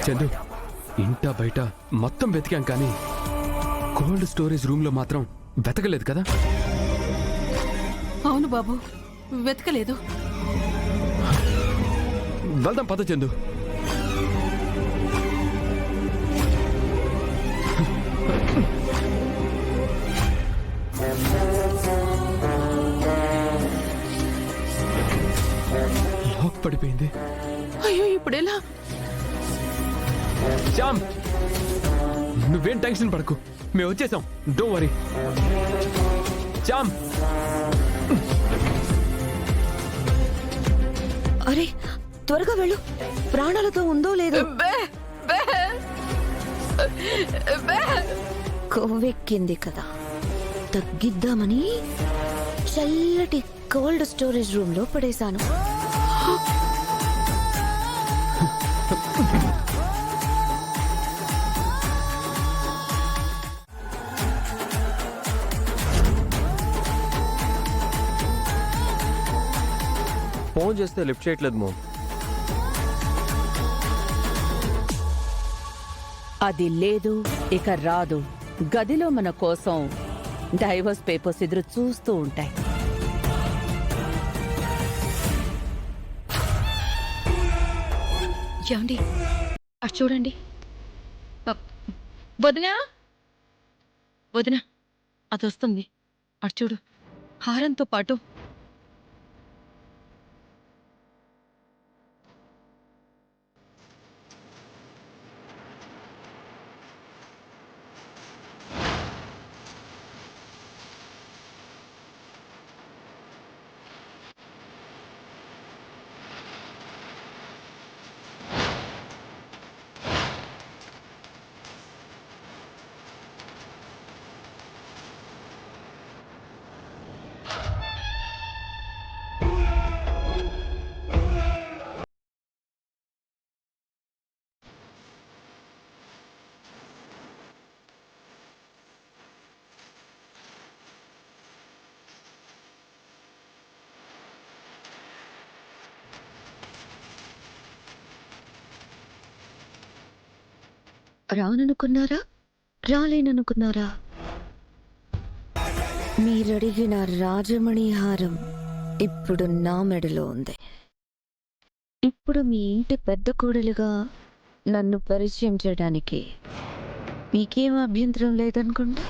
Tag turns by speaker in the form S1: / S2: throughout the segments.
S1: చందు, ఇంట బయట మొత్తం వెతికాం కానీ కోల్డ్ స్టోరేజ్ రూమ్ లో మాత్రం వెతకలేదు కదా?
S2: అవును బాబు, వెతకలేదు.
S1: వెళ్దాం పద చందు. లాక్ పడిపోయింది.
S2: అయ్యో, ఇప్పుడెలా?
S1: శ్యామ్, నువ్వేం టెన్షన్ పడకు, మేము వచ్చేసాం. Don't worry. శ్యామ్,
S3: అరే త్వరగా వెళ్ళు, ప్రాణాలతో ఉందో లేదో. కొవ్వెక్కింది కదా, తగ్గిద్దామని చల్లటి కోల్డ్ స్టోరేజ్ రూమ్ లో పడేశాను.
S4: ఫోన్ చేస్తే లిఫ్ట్ చేయట్లేదు మోమ్.
S5: అది లేదు, ఇక రాదు. గదిలో మన కోసం డైవర్స్ పేపర్స్ ఎదురు చూస్తూ ఉంటాయి.
S6: ఏమండి, అటు చూడండి. వదినా, వదినా, అది వస్తుంది. అటు చూడు, హారంతో పాటు.
S3: రాననుకున్నారా, రాలేననుకున్నారా? మీరడిగిన రాజమణి హారం ఇప్పుడు నా మెడలో ఉంది. ఇప్పుడు మీ ఇంటి పెద్ద కోడలుగా నన్ను పరిచయం చేయడానికి మీకేం అభ్యంతరం లేదనుకుంటా.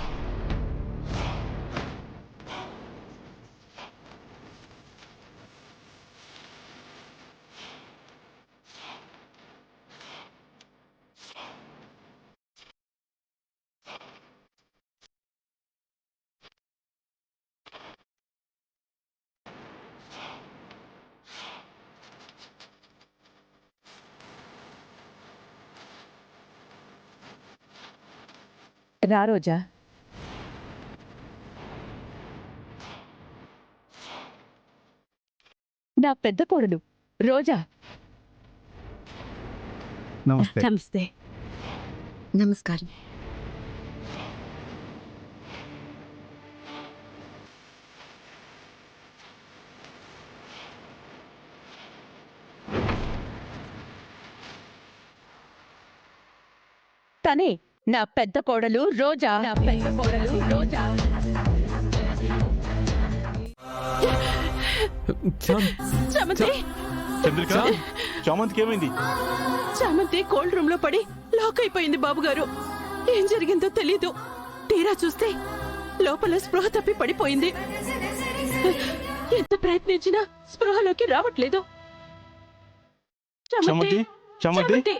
S5: రా రోజా. నా పెద్ద కోడలు రోజా.
S7: నమస్తే.
S5: నమస్తే.
S3: నమస్కారం.
S5: తనే నా పెద్ద కోడలు రోజా. నా పెద్ద కోడలు రోజా.
S1: శ్యామ్,
S2: చామంతి,
S7: చంద్రిక, చామంతికి ఏమైంది?
S2: చామంతి కోల్డ్ రూమ్ లో పడి లాక్ అయిపోయింది బాబుగారు. ఏం జరిగిందో తెలీదు. తీరా చూస్తే లోపల స్పృహ తప్పి పడిపోయింది. ఎంత ప్రయత్నించినా స్పృహలోకి రావట్లేదు.
S7: చామంతి, చామంతి,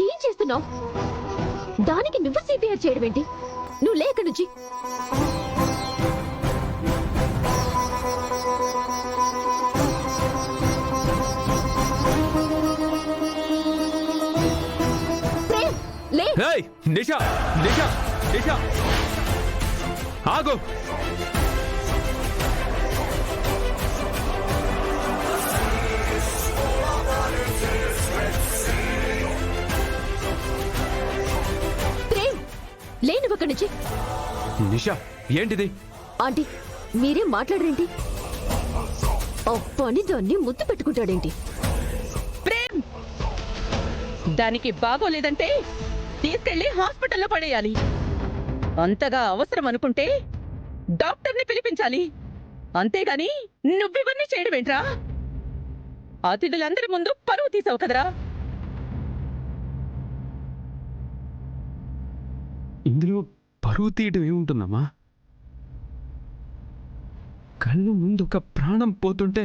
S6: ఏం చేస్తున్నావు? దానికి నువ్వు సిపిఆర్ చేయడం ఏంటి? నువ్వు లేక నుంచి.
S1: హే నిషా, నిషా, నిషా, ఆగు. నిషా ఏంటిది?
S6: ఆంటీ మీరేం మాట్లాడరేంటి? అప్పని దాన్ని ముద్దు పెట్టుకుంటాడేంటి?
S5: ప్రేమ్, దానికి బాగోలేదంటే తీసుకెళ్లి హాస్పిటల్లో పడేయాలి. అంతగా అవసరం అనుకుంటే డాక్టర్ని పిలిపించాలి. అంతేగాని నువ్వివన్నీ చేయడమేంట్రా? అతిథులందరి ముందు పరువు తీసావు కదరా.
S1: ఇందులో పరువు తీయడం ఏముంటుందమ్మా? కళ్ళు ముందు ఒక ప్రాణం పోతుంటే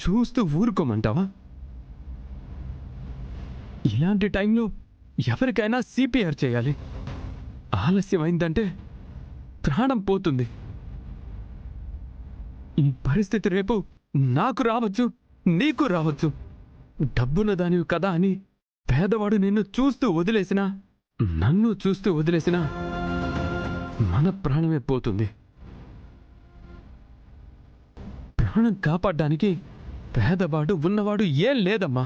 S1: చూస్తూ ఊరుకోమంటావా? ఇలాంటి టైంలో ఎవరికైనా సిపిఆర్ చేయాలి. ఆలస్యం అయిందంటే ప్రాణం పోతుంది. ఈ పరిస్థితి రేపు నాకు రావచ్చు, నీకు రావచ్చు. డబ్బున్న దానివి కదా అని పేదవాడు నిన్ను చూస్తూ వదిలేసినా, నన్ను చూస్తూ వదిలేసినా మన ప్రాణమే పోతుంది. ప్రాణం కాపాడడానికి పేదవాడు ఉన్నవాడు ఏం లేదమ్మా.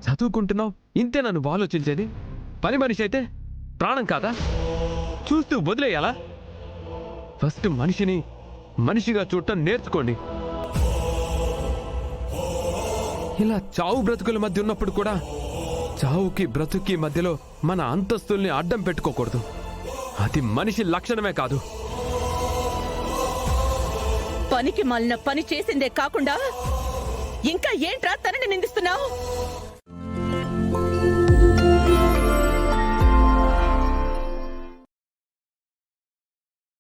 S1: చదువుకుంటున్నావు, ఇంతే నన్ను ఆలోచించేది. పని మనిషి అయితే ప్రాణం కాదా? చూస్తూ వదిలేయాలా? ఫస్ట్ మనిషిని మనిషిగా చూడటం నేర్చుకోండి. ఇలా చావు బ్రతుకుల మధ్య ఉన్నప్పుడు కూడా చావుకి బ్రతుకి మధ్యలో మన అంతస్తుల్ని అడ్డం పెట్టుకోకూడదు. అది మనిషి లక్షణమే కాదు.
S5: పనికి మాలిన పని చేసిందే కాకుండా ఇంకా ఏంట్రా తనని నిందిస్తున్నావు?